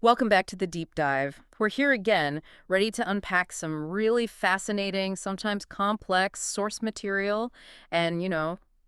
Welcome back to the deep dive. We're here again, ready to unpack some really fascinating, sometimes complex source material and,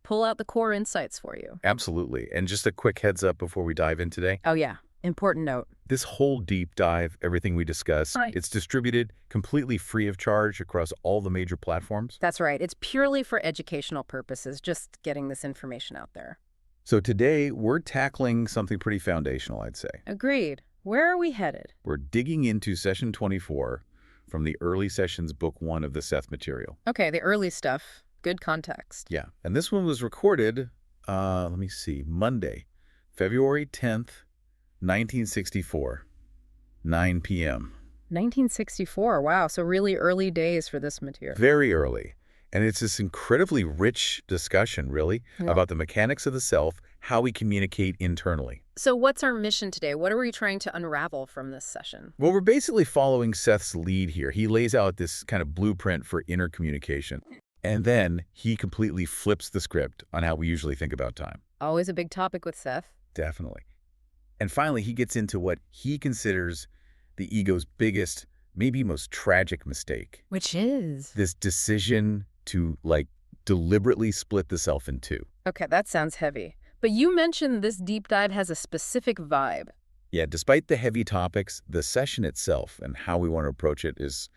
pull out the core insights for you. Absolutely. And just a quick heads up before we dive in today. Oh, yeah. Important note. This whole deep dive, everything we discuss, Right. it's distributed completely free of charge across all the major platforms. That's right. It's purely for educational purposes, just getting this information out there. So today, we're tackling something pretty foundational, I'd say. Agreed. Where are we headed? We're digging into session 24 from the early sessions, book 1 of the Seth material. Okay, the early stuff. Good context. Yeah. And this one was recorded, Monday, February 10th, 1964, 9 p.m. 1964. Wow, so really early days for this material. Very early. And it's this incredibly rich discussion, really, Yeah. about the mechanics of the self, how we communicate internally. So what's our mission today? What are we trying to unravel from this session? Well, we're basically following Seth's lead here. He lays out this kind of blueprint for inner communication. And then he completely flips the script on how we usually think about time. Always a big topic with Seth. Definitely. And finally, he gets into what he considers the ego's biggest, maybe most tragic mistake. Which is? This decision to, deliberately split the self in two. Okay, that sounds heavy. But you mentioned this deep dive has a specific vibe. Yeah, despite the heavy topics, the session itself and how we want to approach it is,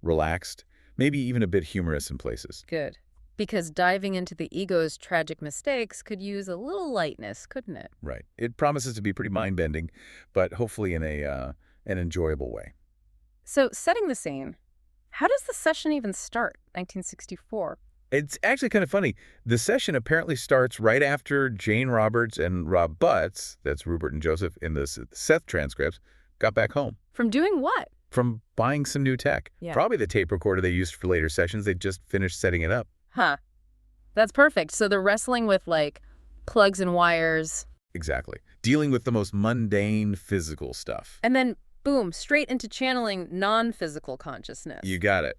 relaxed, maybe even a bit humorous in places. Good. Because diving into the ego's tragic mistakes could use a little lightness, couldn't it? Right. It promises to be pretty mind-bending, but hopefully in an enjoyable way. So, setting the scene, how does the session even start? 1964. It's actually kind of funny. The session apparently starts right after Jane Roberts and Rob Butts, that's Ruburt and Joseph in the Seth transcripts, got back home. From doing what? From buying some new tech. Yeah. Probably the tape recorder they used for later sessions. They just finished setting it up. Huh. That's perfect. So they're wrestling with, plugs and wires. Exactly. Dealing with the most mundane physical stuff. And then, boom, straight into channeling non-physical consciousness. You got it.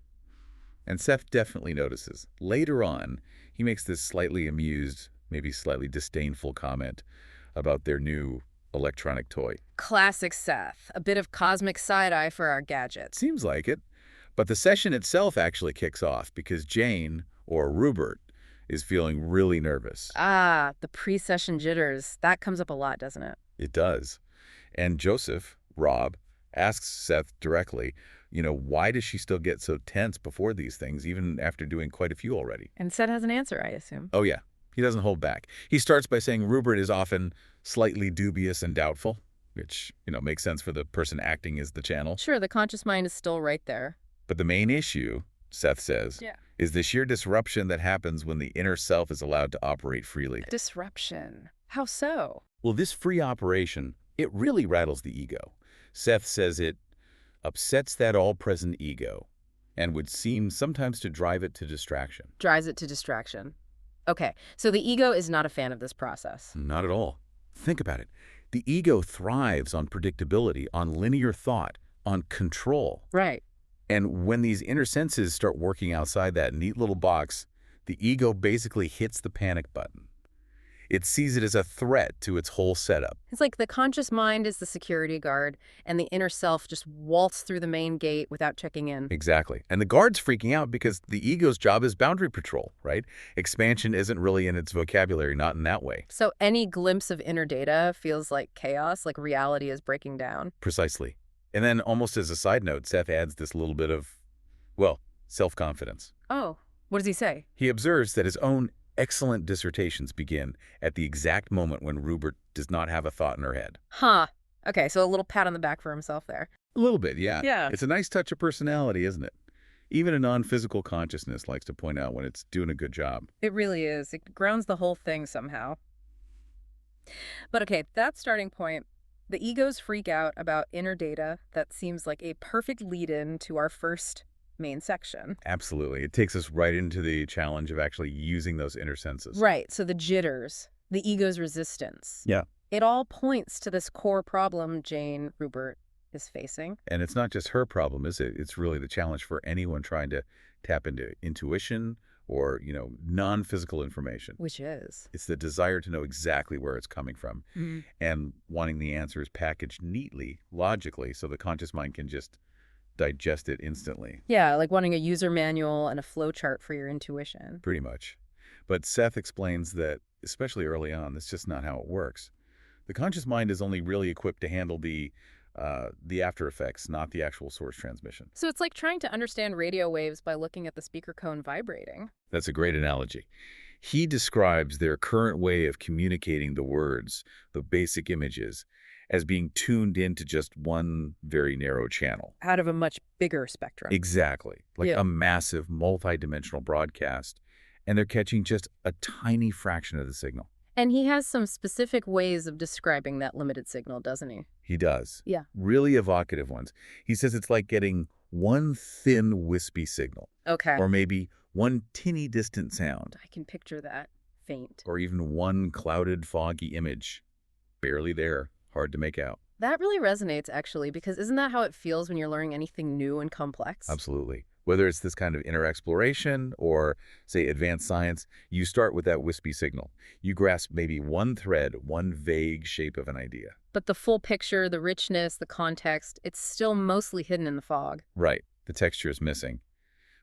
And Seth definitely notices. Later on, he makes this slightly amused, maybe slightly disdainful comment about their new electronic toy. Classic Seth. A bit of cosmic side-eye for our gadgets. Seems like it. But the session itself actually kicks off because Jane, or Ruburt, is feeling really nervous. Ah, the pre-session jitters. That comes up a lot, doesn't it? It does. And Joseph, Rob, asks Seth directly, why does she still get so tense before these things, even after doing quite a few already? And Seth has an answer, I assume. Oh, yeah. He doesn't hold back. He starts by saying Ruburt is often slightly dubious and doubtful, which, makes sense for the person acting as the channel. Sure, the conscious mind is still right there. But the main issue, Seth says, is the sheer disruption that happens when the inner self is allowed to operate freely. Disruption. How so? Well, this free operation, it really rattles the ego. Seth says it upsets that all-present ego and would seem sometimes to drive it to distraction. Drives it to distraction. Okay, so the ego is not a fan of this process. Not at all. Think about it. The ego thrives on predictability, on linear thought, on control. Right. And when these inner senses start working outside that neat little box, the ego basically hits the panic button. It sees it as a threat to its whole setup. It's like the conscious mind is the security guard, and the inner self just waltz through the main gate without checking in. Exactly. And the guard's freaking out because the ego's job is boundary patrol, right? Expansion isn't really in its vocabulary, not in that way. So any glimpse of inner data feels like chaos, like reality is breaking down. Precisely. And then, almost as a side note, Seth adds this little bit of, self-confidence. Oh, what does he say? He observes that his own excellent dissertations begin at the exact moment when Ruburt does not have a thought in her head. Huh. Okay, so a little pat on the back for himself there. A little bit, yeah. Yeah. It's a nice touch of personality, isn't it? Even a non-physical consciousness likes to point out when it's doing a good job. It really is. It grounds the whole thing somehow. But okay, that starting point, the egos freak out about inner data. That seems like a perfect lead-in to our first main section. Absolutely. It takes us right into the challenge of actually using those inner senses. Right, so the jitters, the ego's resistance. Yeah. It all points to this core problem Jane Ruburt is facing. And it's not just her problem, is it? It's really the challenge for anyone trying to tap into intuition or, non-physical information. Which is? It's the desire to know exactly where it's coming from Mm. and wanting the answers packaged neatly, logically, so the conscious mind can just digest it instantly. Yeah, like wanting a user manual and a flow chart for your intuition. Pretty much. But Seth explains that, especially early on, that's just not how it works. The conscious mind is only really equipped to handle the after effects, not the actual source transmission. So it's like trying to understand radio waves by looking at the speaker cone vibrating. That's a great analogy. He describes their current way of communicating the words, the basic images, as being tuned into just one very narrow channel. Out of a much bigger spectrum. Exactly. Like Yeah. a massive multi-dimensional broadcast. And they're catching just a tiny fraction of the signal. And he has some specific ways of describing that limited signal, doesn't he? He does. Yeah. Really evocative ones. He says it's like getting one thin, wispy signal. Okay. Or maybe one tinny distant sound. I can picture that. Faint. Or even one clouded, foggy image. Barely there. Hard to make out. That really resonates, actually, because isn't that how it feels when you're learning anything new and complex? Absolutely. Whether it's this kind of inner exploration or, say, advanced science, you start with that wispy signal. You grasp maybe one thread, one vague shape of an idea. But the full picture, the richness, the context, it's still mostly hidden in the fog. Right. The texture is missing.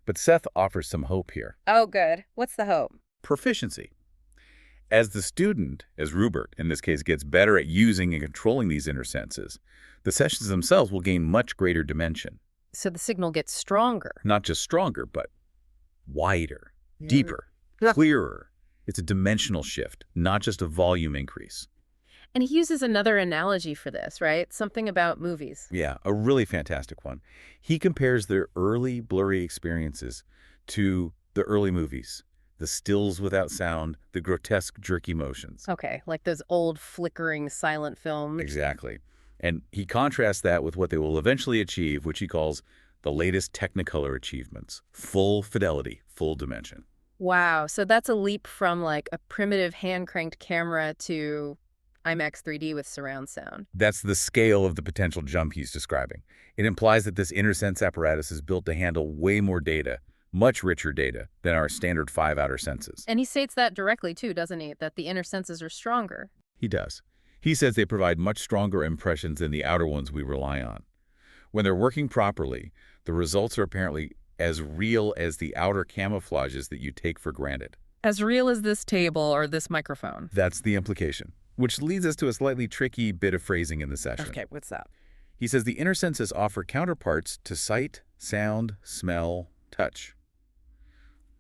But Seth offers some hope here. Oh, good. What's the hope? Proficiency. As the student, as Ruburt in this case, gets better at using and controlling these inner senses, the sessions themselves will gain much greater dimension. So the signal gets stronger. Not just stronger, but wider, Yeah. deeper, Yeah. clearer. It's a dimensional shift, not just a volume increase. And he uses another analogy for this, right? Something about movies. Yeah, a really fantastic one. He compares their early blurry experiences to the early movies. The stills without sound, the grotesque jerky motions. Okay, like those old flickering silent films. Exactly. And he contrasts that with what they will eventually achieve, which he calls the latest Technicolor achievements. Full fidelity, full dimension. Wow, so that's a leap from like a primitive hand-cranked camera to IMAX 3D with surround sound. That's the scale of the potential jump he's describing. It implies that this inner sense apparatus is built to handle way more data, much richer data, than our standard 5 outer senses. And he states that directly too, doesn't he? That the inner senses are stronger. He does. He says they provide much stronger impressions than the outer ones we rely on. When they're working properly, the results are apparently as real as the outer camouflages that you take for granted. As real as this table or this microphone. That's the implication, which leads us to a slightly tricky bit of phrasing in the session. Okay, what's that? He says the inner senses offer counterparts to sight, sound, smell, touch.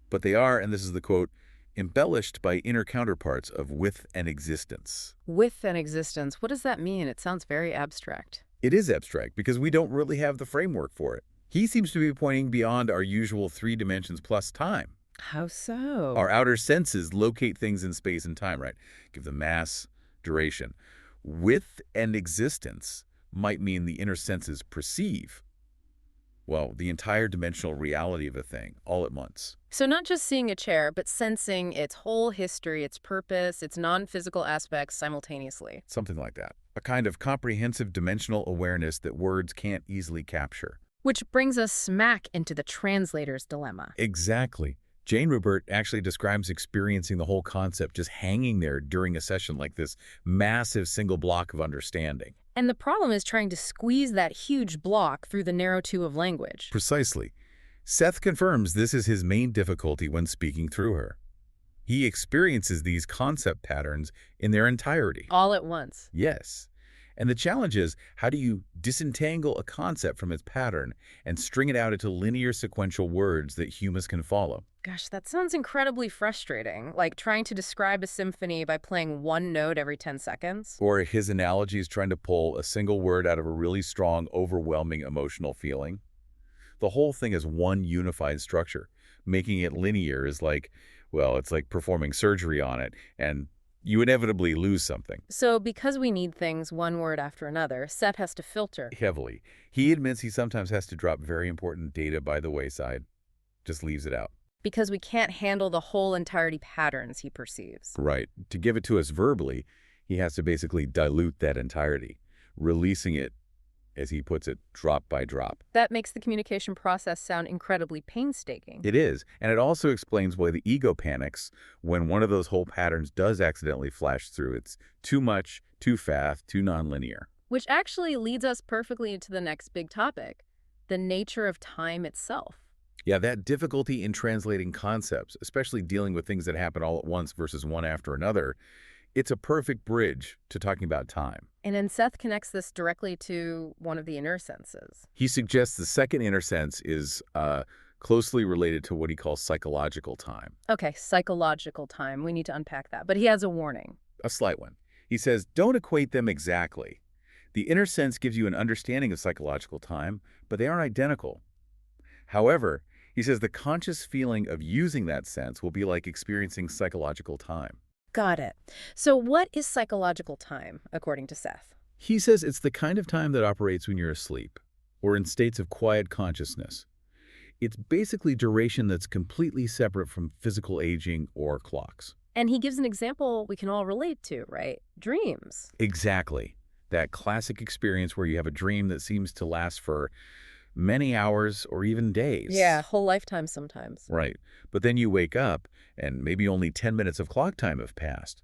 But they are, and this is the quote, embellished by inner counterparts of width and existence. With an existence, what does that mean? It sounds very abstract. It is abstract because we don't really have the framework for it. He seems to be pointing beyond our usual 3 dimensions plus time. How so? Our outer senses locate things in space and time, right? Give them mass, duration. Width and existence might mean the inner senses perceive, well, the entire dimensional reality of a thing all at once. So not just seeing a chair, but sensing its whole history, its purpose, its non-physical aspects simultaneously. Something like that. A kind of comprehensive dimensional awareness that words can't easily capture. Which brings us smack into the translator's dilemma. Exactly. Jane Ruburt actually describes experiencing the whole concept just hanging there during a session like this massive single block of understanding. And the problem is trying to squeeze that huge block through the narrow tube of language. Precisely. Seth confirms this is his main difficulty when speaking through her. He experiences these concept patterns in their entirety. All at once. Yes. And the challenge is, how do you disentangle a concept from its pattern and string it out into linear sequential words that humans can follow? Gosh, that sounds incredibly frustrating. Like trying to describe a symphony by playing one note every 10 seconds. Or his analogy is trying to pull a single word out of a really strong, overwhelming emotional feeling. The whole thing is one unified structure. Making it linear is like, well, it's like performing surgery on it, and you inevitably lose something. So because we need things one word after another, Seth has to filter. Heavily. He admits he sometimes has to drop very important data by the wayside. Just leaves it out. Because we can't handle the whole entirety patterns he perceives. Right. To give it to us verbally, he has to basically dilute that entirety, releasing it as he puts it, drop by drop. That makes the communication process sound incredibly painstaking. It is, and it also explains why the ego panics when one of those whole patterns does accidentally flash through. It's too much, too fast, too nonlinear. Which actually leads us perfectly into the next big topic, the nature of time itself. Yeah, that difficulty in translating concepts, especially dealing with things that happen all at once versus one after another, it's a perfect bridge to talking about time. And then Seth connects this directly to one of the inner senses. He suggests the second inner sense is closely related to what he calls psychological time. Okay, psychological time. We need to unpack that. But he has a warning. A slight one. He says, don't equate them exactly. The inner sense gives you an understanding of psychological time, but they aren't identical. However, he says the conscious feeling of using that sense will be like experiencing psychological time. Got it. So what is psychological time, according to Seth? He says it's the kind of time that operates when you're asleep or in states of quiet consciousness. It's basically duration that's completely separate from physical aging or clocks. And he gives an example we can all relate to, right? Dreams. Exactly. That classic experience where you have a dream that seems to last for many hours or even days. Yeah, whole lifetime sometimes. Right. But then you wake up and maybe only 10 minutes of clock time have passed.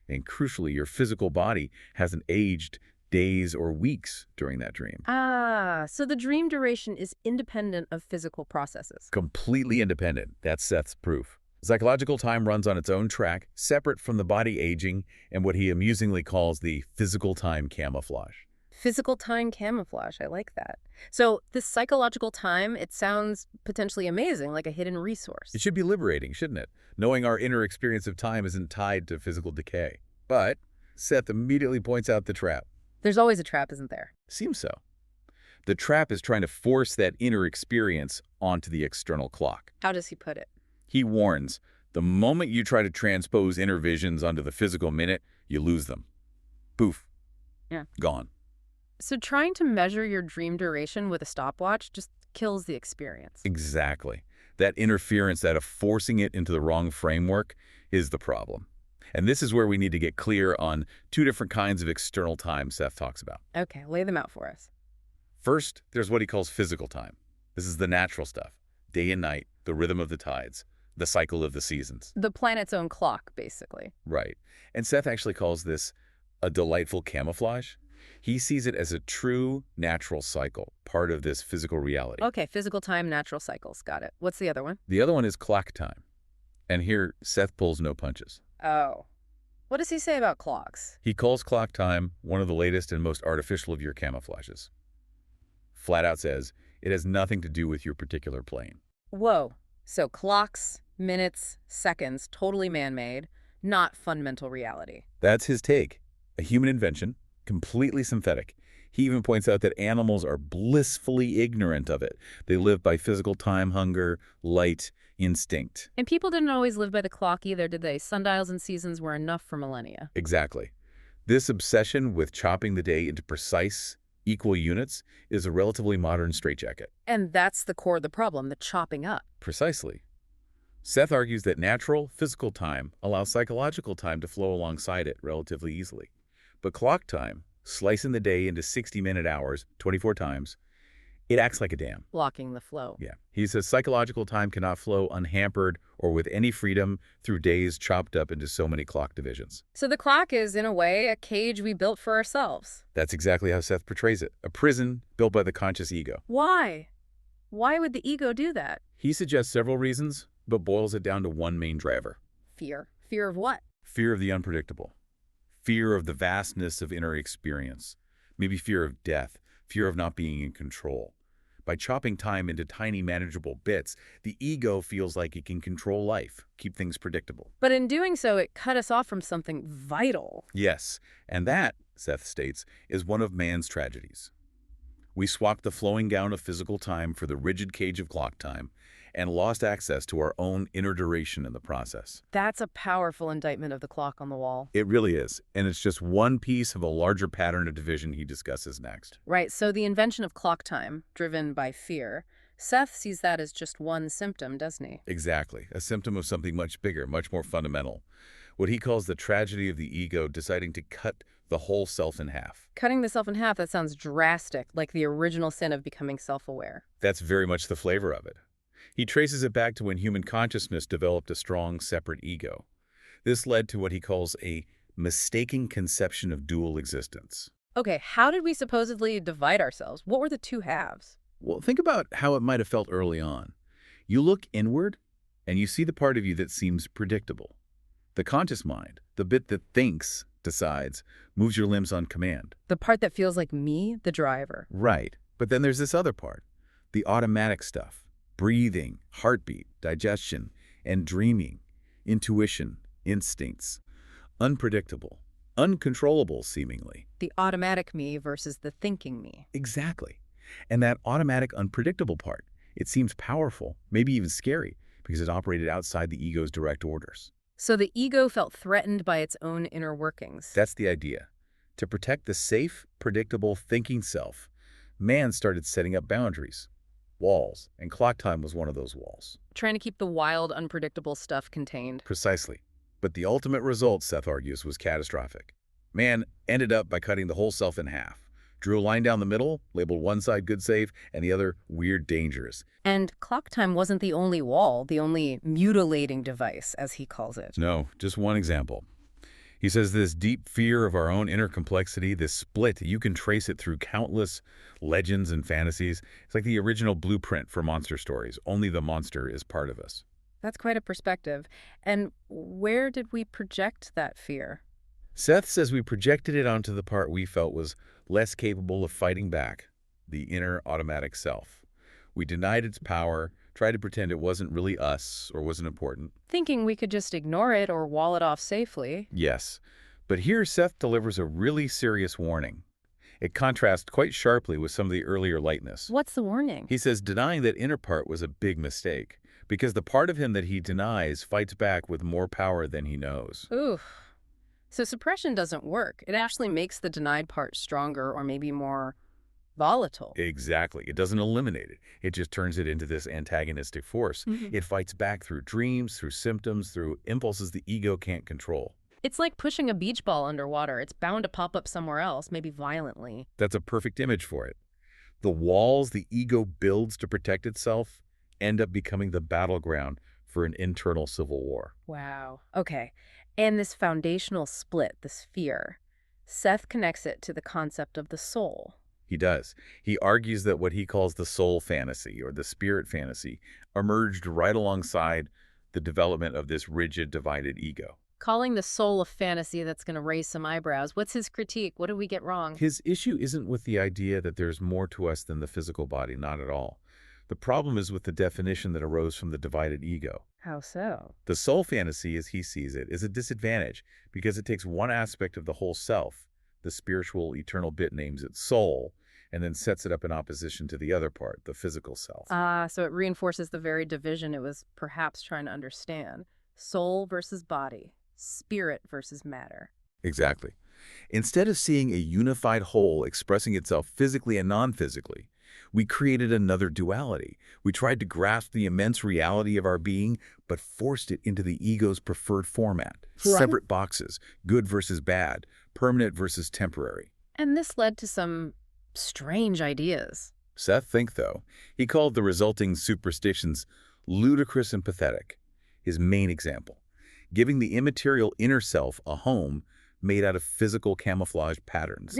And crucially, your physical body hasn't aged days or weeks during that dream. Ah, so the dream duration is independent of physical processes. Completely independent. That's Seth's proof. Psychological time runs on its own track, separate from the body aging and what he amusingly calls the physical time camouflage. Physical time camouflage, I like that. So this psychological time, it sounds potentially amazing, like a hidden resource. It should be liberating, shouldn't it? Knowing our inner experience of time isn't tied to physical decay. But Seth immediately points out the trap. There's always a trap, isn't there? Seems so. The trap is trying to force that inner experience onto the external clock. How does he put it? He warns, the moment you try to transpose inner visions onto the physical minute, you lose them. Poof. Yeah. Gone. So trying to measure your dream duration with a stopwatch just kills the experience. Exactly. That interference, that of forcing it into the wrong framework, is the problem. And this is where we need to get clear on two different kinds of external time Seth talks about. Okay, lay them out for us. First, there's what he calls physical time. This is the natural stuff. Day and night, the rhythm of the tides, the cycle of the seasons. The planet's own clock, basically. Right. And Seth actually calls this a delightful camouflage. He sees it as a true natural cycle, part of this physical reality. Okay, physical time, natural cycles. Got it. What's the other one? The other one is clock time. And here, Seth pulls no punches. Oh. What does he say about clocks? He calls clock time one of the latest and most artificial of your camouflages. Flat out says, it has nothing to do with your particular plane. Whoa. So clocks, minutes, seconds, totally man-made, not fundamental reality. That's his take. A human invention, completely synthetic. He even points out that animals are blissfully ignorant of it. They live by physical time, hunger, light, instinct. And people didn't always live by the clock either, did they? Sundials and seasons were enough for millennia. Exactly. This obsession with chopping the day into precise, equal units is a relatively modern straitjacket. And that's the core of the problem, the chopping up. Precisely. Seth argues that natural, physical time allows psychological time to flow alongside it relatively easily. But clock time, slicing the day into 60-minute hours, 24 times, it acts like a dam. Blocking the flow. Yeah. He says psychological time cannot flow unhampered or with any freedom through days chopped up into so many clock divisions. So the clock is, in a way, a cage we built for ourselves. That's exactly how Seth portrays it. A prison built by the conscious ego. Why? Why would the ego do that? He suggests several reasons, but boils it down to one main driver. Fear. Fear of what? Fear of the unpredictable. Fear of the vastness of inner experience. Maybe fear of death. Fear of not being in control. By chopping time into tiny manageable bits, the ego feels like it can control life, keep things predictable. But in doing so, it cut us off from something vital. Yes, and that, Seth states, is one of man's tragedies. We swapped the flowing gown of physical time for the rigid cage of clock time and lost access to our own inner duration in the process. That's a powerful indictment of the clock on the wall. It really is, and it's just one piece of a larger pattern of division he discusses next. Right, so the invention of clock time, driven by fear, Seth sees that as just one symptom, doesn't he? Exactly, a symptom of something much bigger, much more fundamental. What he calls the tragedy of the ego deciding to cut the whole self in half. Cutting the self in half, that sounds drastic, like the original sin of becoming self-aware. That's very much the flavor of it. He traces it back to when human consciousness developed a strong, separate ego. This led to what he calls a mistaken conception of dual existence. Okay, how did we supposedly divide ourselves? What were the two halves? Well, think about how it might have felt early on. You look inward, and you see the part of you that seems predictable. The conscious mind, the bit that thinks, decides, moves your limbs on command. The part that feels like me, the driver. Right. But then there's this other part, the automatic stuff. Breathing, heartbeat, digestion, and dreaming, intuition, instincts. Unpredictable, uncontrollable seemingly. The automatic me versus the thinking me. Exactly. And that automatic, unpredictable part, it seems powerful, maybe even scary, because it operated outside the ego's direct orders. So the ego felt threatened by its own inner workings. That's the idea. To protect the safe, predictable, thinking self, man started setting up boundaries, walls, and clock time was one of those walls. Trying to keep the wild, unpredictable stuff contained. Precisely. But the ultimate result, Seth argues, was catastrophic. Man ended up by cutting the whole self in half, drew a line down the middle, labeled one side good safe, and the other weird dangerous. And clock time wasn't the only wall, the only mutilating device, as he calls it. No, just one example. He says this deep fear of our own inner complexity, this split, you can trace it through countless legends and fantasies. It's like the original blueprint for monster stories. Only the monster is part of us. That's quite a perspective. And where did we project that fear? Seth says we projected it onto the part we felt was less capable of fighting back, the inner automatic self. We denied its power, tried to pretend it wasn't really us or wasn't important. Thinking we could just ignore it or wall it off safely. Yes, but here Seth delivers a really serious warning. It contrasts quite sharply with some of the earlier lightness. What's the warning? He says denying that inner part was a big mistake, because the part of him that he denies fights back with more power than he knows. Ooh. So suppression doesn't work. It actually makes the denied part stronger or maybe more volatile. Exactly. It doesn't eliminate it. It just turns it into this antagonistic force. It fights back through dreams, through symptoms, through impulses the ego can't control. It's like pushing a beach ball underwater. It's bound to pop up somewhere else, maybe violently. That's a perfect image for it. The walls the ego builds to protect itself end up becoming the battleground for an internal civil war. Wow. Okay. And this foundational split, this fear, Seth connects it to the concept of the soul. He does. He argues that what he calls the soul fantasy or the spirit fantasy emerged right alongside the development of this rigid, divided ego. Calling the soul a fantasy, that's going to raise some eyebrows. What's his critique? What did we get wrong? His issue isn't with the idea that there's more to us than the physical body, not at all. The problem is with the definition that arose from the divided ego. How so? The soul fantasy, as he sees it, is a disadvantage because it takes one aspect of the whole self, the spiritual, eternal bit names it soul, and then sets it up in opposition to the other part, the physical self. So it reinforces the very division it was perhaps trying to understand. Soul versus body, spirit versus matter. Exactly. Instead of seeing a unified whole expressing itself physically and non-physically, we created another duality. We tried to grasp the immense reality of our being, but forced it into the ego's preferred format. Right. Separate boxes, good versus bad, permanent versus temporary. And this led to some strange ideas. Seth think, though, he called the resulting superstitions ludicrous and pathetic. His main example, giving the immaterial inner self a home made out of physical camouflage patterns.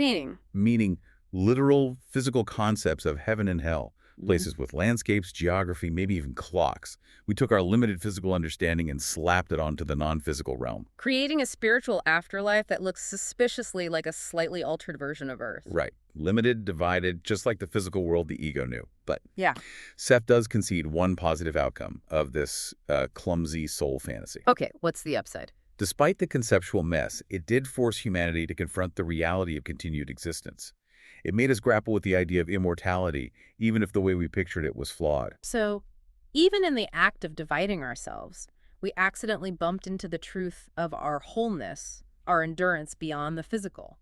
Meaning literal physical concepts of heaven and hell, places with landscapes, geography, maybe even clocks. We took our limited physical understanding and slapped it onto the non-physical realm. Creating a spiritual afterlife that looks suspiciously like a slightly altered version of Earth. Right. Limited, divided, just like the physical world the ego knew. But yeah, Seth does concede one positive outcome of this clumsy soul fantasy. Okay, what's the upside? Despite the conceptual mess, it did force humanity to confront the reality of continued existence. It made us grapple with the idea of immortality, even if the way we pictured it was flawed. So, even in the act of dividing ourselves, we accidentally bumped into the truth of our wholeness, our endurance beyond the physical.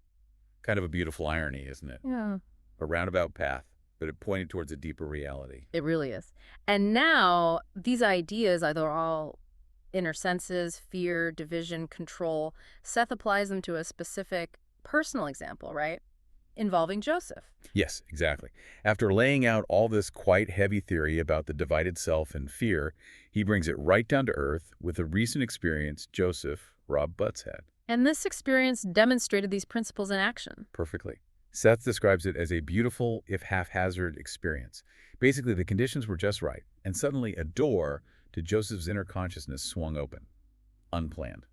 Kind of a beautiful irony, isn't it? Yeah. A roundabout path, but it pointed towards a deeper reality. It really is. And now, these ideas, either all inner senses, fear, division, control, Seth applies them to a specific personal example, right? Involving Joseph. Yes, exactly. After laying out all this quite heavy theory about the divided self and fear, he brings it right down to earth with a recent experience Joseph, Rob Butts, had. And this experience demonstrated these principles in action. Perfectly. Seth describes it as a beautiful, if haphazard, experience. Basically, the conditions were just right, and suddenly a door to Joseph's inner consciousness swung open. Unplanned.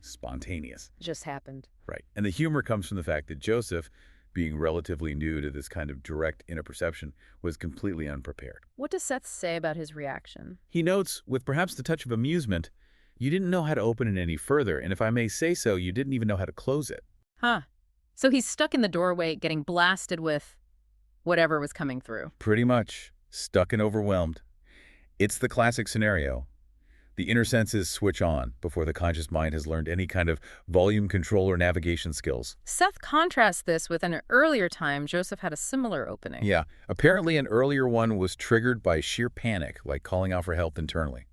Spontaneous. Just happened. Right. And the humor comes from the fact that Joseph, being relatively new to this kind of direct inner perception, was completely unprepared. What does Seth say about his reaction? He notes, with perhaps the touch of amusement, you didn't know how to open it any further, and if I may say so, you didn't even know how to close it. Huh. So he's stuck in the doorway getting blasted with whatever was coming through. Pretty much. Stuck and overwhelmed. It's the classic scenario. The inner senses switch on before the conscious mind has learned any kind of volume control or navigation skills. Seth contrasts this with an earlier time Joseph had a similar opening. Yeah, apparently an earlier one was triggered by sheer panic, like calling out for help internally.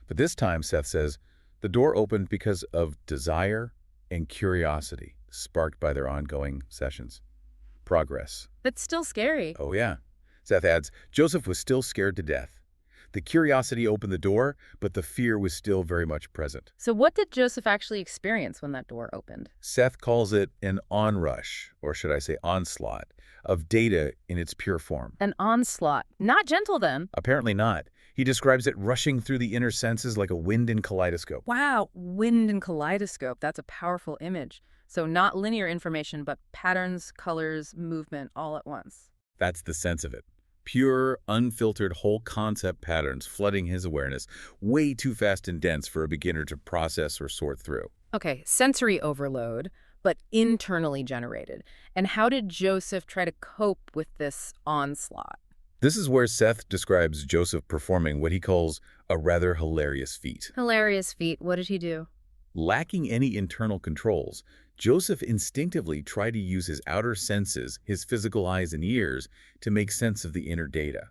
But this time, Seth says, the door opened because of desire and curiosity sparked by their ongoing sessions. Progress. That's still scary. Oh, yeah. Seth adds, Joseph was still scared to death. The curiosity opened the door, but the fear was still very much present. So what did Joseph actually experience when that door opened? Seth calls it an onrush, or should I say onslaught, of data in its pure form. An onslaught. Not gentle, then. Apparently not. He describes it rushing through the inner senses like a wind in kaleidoscope. Wow, wind and kaleidoscope. That's a powerful image. So not linear information, but patterns, colors, movement all at once. That's the sense of it. Pure, unfiltered whole concept patterns flooding his awareness, way too fast and dense for a beginner to process or sort through. Okay, sensory overload, but internally generated. And how did Joseph try to cope with this onslaught? This is where Seth describes Joseph performing what he calls a rather hilarious feat. Hilarious feat. What did he do? Lacking any internal controls, Joseph instinctively tried to use his outer senses, his physical eyes and ears, to make sense of the inner data.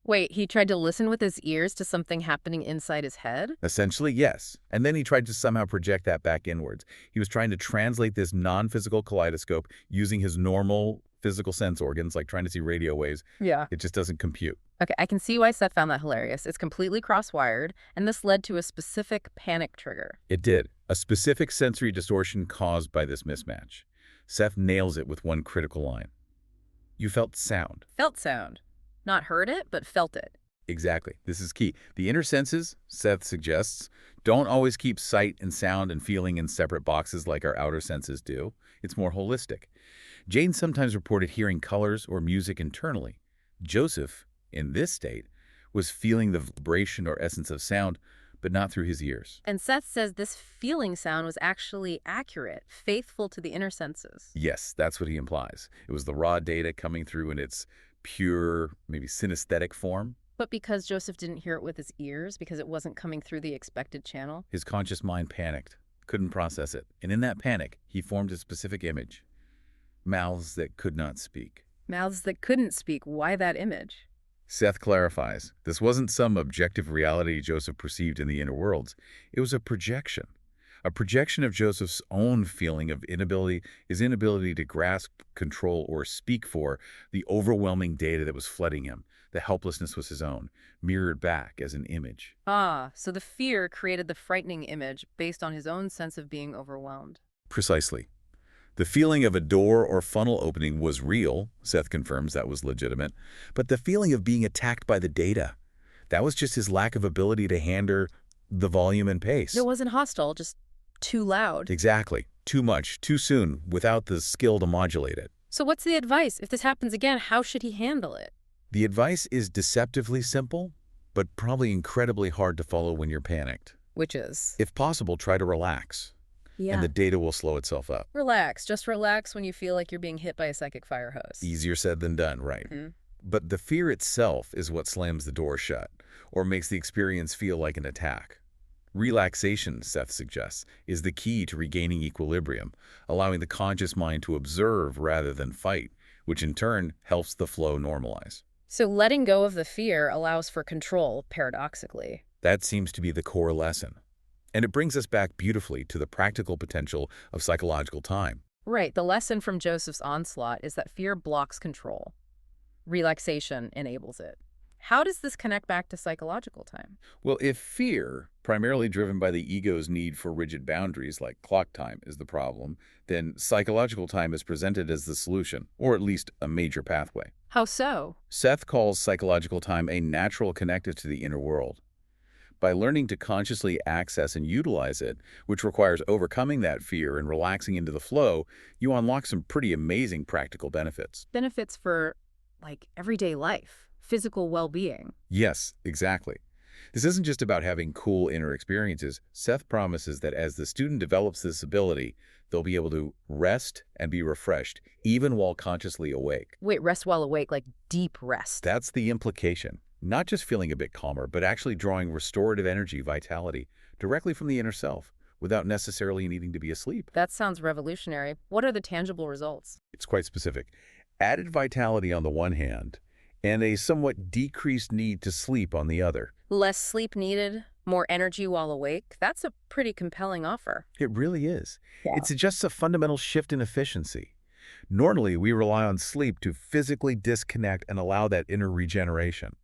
Wait, he tried to listen with his ears to something happening inside his head? Essentially, yes. And then he tried to somehow project that back inwards. He was trying to translate this non-physical kaleidoscope using his normal physical sense organs, like trying to see radio waves. Yeah. It just doesn't compute. Okay, I can see why Seth found that hilarious. It's completely cross-wired, and this led to a specific panic trigger. It did. A specific sensory distortion caused by this mismatch. Seth nails it with one critical line. You felt sound. Felt sound. Not heard it, but felt it. Exactly. This is key. The inner senses, Seth suggests, don't always keep sight and sound and feeling in separate boxes like our outer senses do. It's more holistic. Jane sometimes reported hearing colors or music internally. Joseph, in this state, was feeling the vibration or essence of sound, but not through his ears. And Seth says this feeling sound was actually accurate, faithful to the inner senses. Yes, that's what he implies. It was the raw data coming through in its pure, maybe synesthetic form. But because Joseph didn't hear it with his ears, because it wasn't coming through the expected channel? His conscious mind panicked, couldn't process it. And in that panic, he formed a specific image. Mouths that could not speak. Mouths that couldn't speak. Why that image? Seth clarifies, this wasn't some objective reality Joseph perceived in the inner worlds. It was a projection of Joseph's own feeling of his inability to grasp, control, or speak for the overwhelming data that was flooding him. The helplessness was his own, mirrored back as an image. Ah, so the fear created the frightening image based on his own sense of being overwhelmed. Precisely. The feeling of a door or funnel opening was real, Seth confirms that was legitimate, but the feeling of being attacked by the data, that was just his lack of ability to handle the volume and pace. It wasn't hostile, just too loud. Exactly. Too much, too soon, without the skill to modulate it. So what's the advice? If this happens again, how should he handle it? The advice is deceptively simple, but probably incredibly hard to follow when you're panicked. Which is? If possible, try to relax. Yeah. And the data will slow itself up. Relax. Just relax when you feel like you're being hit by a psychic fire hose. Easier said than done, right? Mm-hmm. But the fear itself is what slams the door shut, or makes the experience feel like an attack. Relaxation, Seth suggests, is the key to regaining equilibrium, allowing the conscious mind to observe rather than fight, which in turn helps the flow normalize. So letting go of the fear allows for control, paradoxically. That seems to be the core lesson. And it brings us back beautifully to the practical potential of psychological time. Right. The lesson from Joseph's onslaught is that fear blocks control. Relaxation enables it. How does this connect back to psychological time? Well, if fear, primarily driven by the ego's need for rigid boundaries like clock time, is the problem, then psychological time is presented as the solution, or at least a major pathway. How so? Seth calls psychological time a natural connective to the inner world. By learning to consciously access and utilize it, which requires overcoming that fear and relaxing into the flow, you unlock some pretty amazing practical benefits. Benefits for, like, everyday life, physical well-being. Yes, exactly. This isn't just about having cool inner experiences. Seth promises that as the student develops this ability, they'll be able to rest and be refreshed, even while consciously awake. Wait, rest while awake, like deep rest. That's the implication. Not just feeling a bit calmer, but actually drawing restorative energy, vitality, directly from the inner self, without necessarily needing to be asleep. That sounds revolutionary. What are the tangible results? It's quite specific. Added vitality on the one hand, and a somewhat decreased need to sleep on the other. Less sleep needed, more energy while awake? That's a pretty compelling offer. It really is. Yeah. It suggests a fundamental shift in efficiency. Normally, we rely on sleep to physically disconnect and allow that inner regeneration.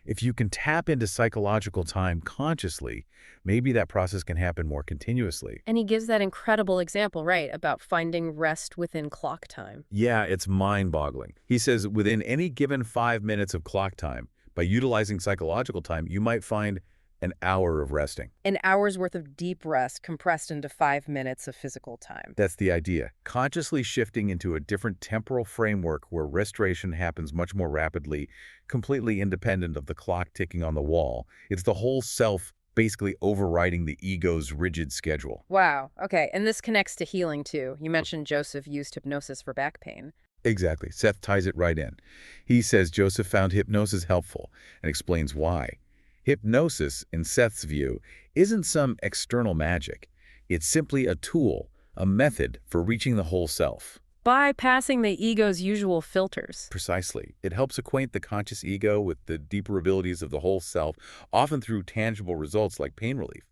If you can tap into psychological time consciously, maybe that process can happen more continuously. And he gives that incredible example, right, about finding rest within clock time. Yeah, it's mind-boggling. He says within any given 5 minutes of clock time, by utilizing psychological time, you might find an hour of resting. An hour's worth of deep rest compressed into 5 minutes of physical time. That's the idea. Consciously shifting into a different temporal framework where restoration happens much more rapidly, completely independent of the clock ticking on the wall. It's the whole self basically overriding the ego's rigid schedule. Wow. Okay. And this connects to healing, too. You mentioned Joseph used hypnosis for back pain. Exactly. Seth ties it right in. He says Joseph found hypnosis helpful and explains why. Hypnosis, in Seth's view, isn't some external magic. It's simply a tool, a method for reaching the whole self. Bypassing the ego's usual filters. Precisely. It helps acquaint the conscious ego with the deeper abilities of the whole self, often through tangible results like pain relief.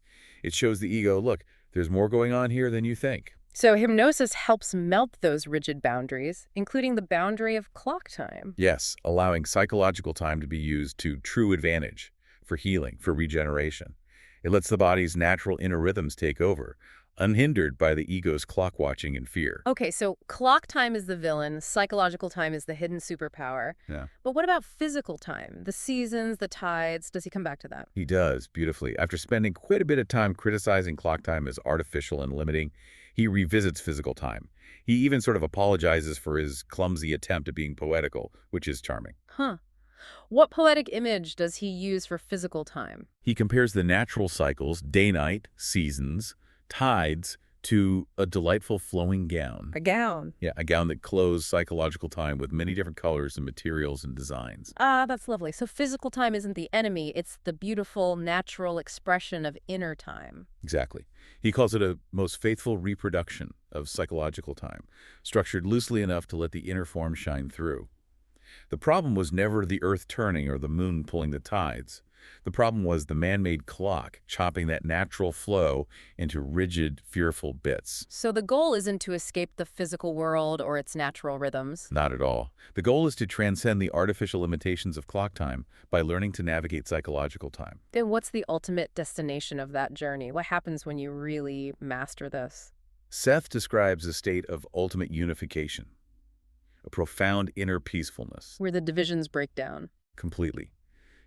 It shows the ego, look, there's more going on here than you think. So hypnosis helps melt those rigid boundaries, including the boundary of clock time. Yes, allowing psychological time to be used to true advantage, for healing, for regeneration. It lets the body's natural inner rhythms take over, unhindered by the ego's clock watching and fear. Okay, so clock time is the villain, psychological time is the hidden superpower. Yeah. But what about physical time? The seasons, the tides, does he come back to that? He does, beautifully. After spending quite a bit of time criticizing clock time as artificial and limiting, he revisits physical time. He even sort of apologizes for his clumsy attempt at being poetical, which is charming. Huh. What poetic image does he use for physical time? He compares the natural cycles, day-night, seasons, tides, to a delightful flowing gown. A gown. Yeah, a gown that clothes psychological time with many different colors and materials and designs. Ah, that's lovely. So physical time isn't the enemy, it's the beautiful, natural expression of inner time. Exactly. He calls it a most faithful reproduction of psychological time, structured loosely enough to let the inner form shine through. The problem was never the earth turning or the moon pulling the tides. The problem was the man-made clock chopping that natural flow into rigid, fearful bits. So the goal isn't to escape the physical world or its natural rhythms. Not at all. The goal is to transcend the artificial limitations of clock time by learning to navigate psychological time. Then what's the ultimate destination of that journey? What happens when you really master this? Seth describes a state of ultimate unification, a profound inner peacefulness. Where the divisions break down. Completely.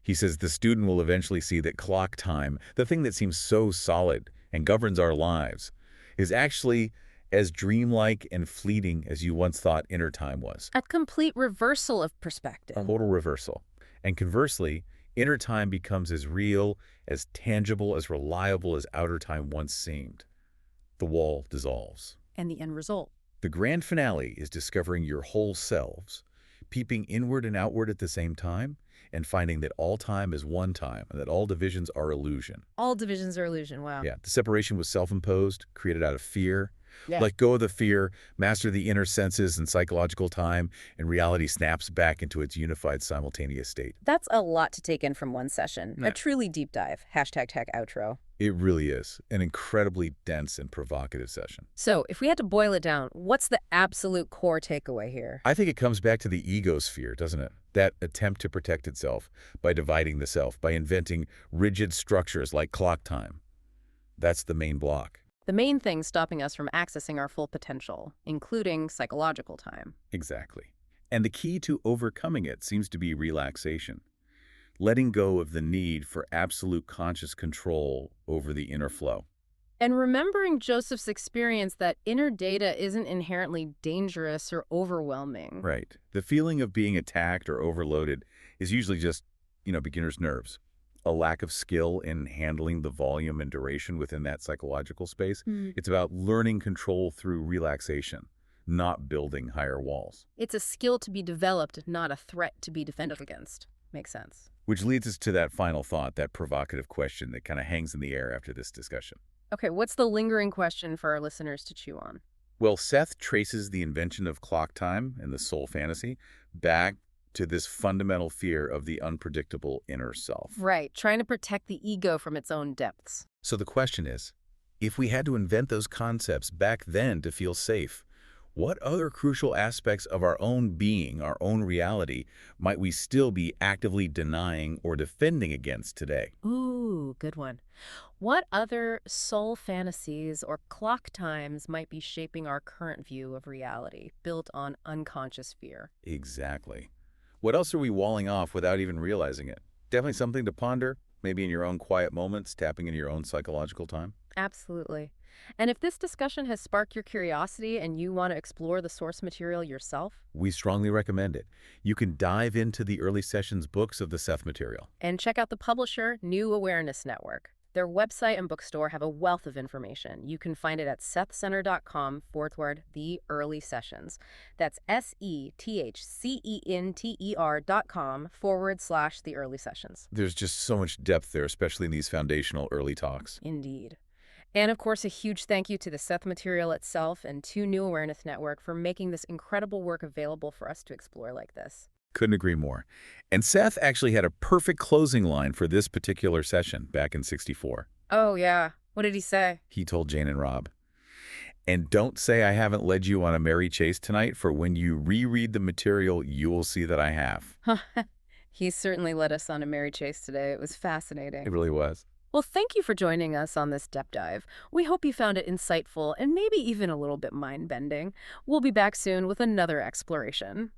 He says the student will eventually see that clock time, the thing that seems so solid and governs our lives, is actually as dreamlike and fleeting as you once thought inner time was. A complete reversal of perspective. A total reversal. And conversely, inner time becomes as real, as tangible, as reliable as outer time once seemed. The wall dissolves. And the end result. The grand finale is discovering your whole selves, peeping inward and outward at the same time, and finding that all time is one time and that all divisions are illusion. All divisions are illusion, wow. Yeah, the separation was self-imposed, created out of fear. Yeah. Let go of the fear, master the inner senses and psychological time, and reality snaps back into its unified simultaneous state. That's a lot to take in from one session. Yeah. A truly deep dive. #tech outro. It really is an incredibly dense and provocative session. So, if we had to boil it down, what's the absolute core takeaway here? I think it comes back to the egosphere, doesn't it? That attempt to protect itself by dividing the self, by inventing rigid structures like clock time. That's the main block. The main thing stopping us from accessing our full potential, including psychological time. Exactly. And the key to overcoming it seems to be relaxation. Letting go of the need for absolute conscious control over the inner flow. And remembering Joseph's experience that inner data isn't inherently dangerous or overwhelming. Right. The feeling of being attacked or overloaded is usually just, beginner's nerves. A lack of skill in handling the volume and duration within that psychological space. Mm. It's about learning control through relaxation, not building higher walls. It's a skill to be developed, not a threat to be defended against. Makes sense. Which leads us to that final thought, that provocative question that kind of hangs in the air after this discussion. Okay, what's the lingering question for our listeners to chew on? Well, Seth traces the invention of clock time and the soul fantasy back to this fundamental fear of the unpredictable inner self. Right, trying to protect the ego from its own depths. So the question is, if we had to invent those concepts back then to feel safe, what other crucial aspects of our own being, our own reality, might we still be actively denying or defending against today? Ooh, good one. What other soul fantasies or clock times might be shaping our current view of reality, built on unconscious fear? Exactly. What else are we walling off without even realizing it? Definitely something to ponder, maybe in your own quiet moments, tapping into your own psychological time. Absolutely. And if this discussion has sparked your curiosity and you want to explore the source material yourself, We strongly recommend it. You can dive into the early sessions books of the Seth material. and check out the publisher, New Awareness Network. Their website and bookstore have a wealth of information. You can find it at sethcenter.com/the early sessions. That's SETHCENTER.com/the early sessions. There's just so much depth there, especially in these foundational early talks. Indeed. And of course, a huge thank you to the Seth material itself and to New Awareness Network for making this incredible work available for us to explore like this. Couldn't agree more. And Seth actually had a perfect closing line for this particular session back in '64. Oh, yeah. What did he say? He told Jane and Rob, "And don't say I haven't led you on a merry chase tonight, for when you reread the material, you will see that I have." He certainly led us on a merry chase today. It was fascinating. It really was. Well, thank you for joining us on this depth dive. We hope you found it insightful and maybe even a little bit mind-bending. We'll be back soon with another exploration.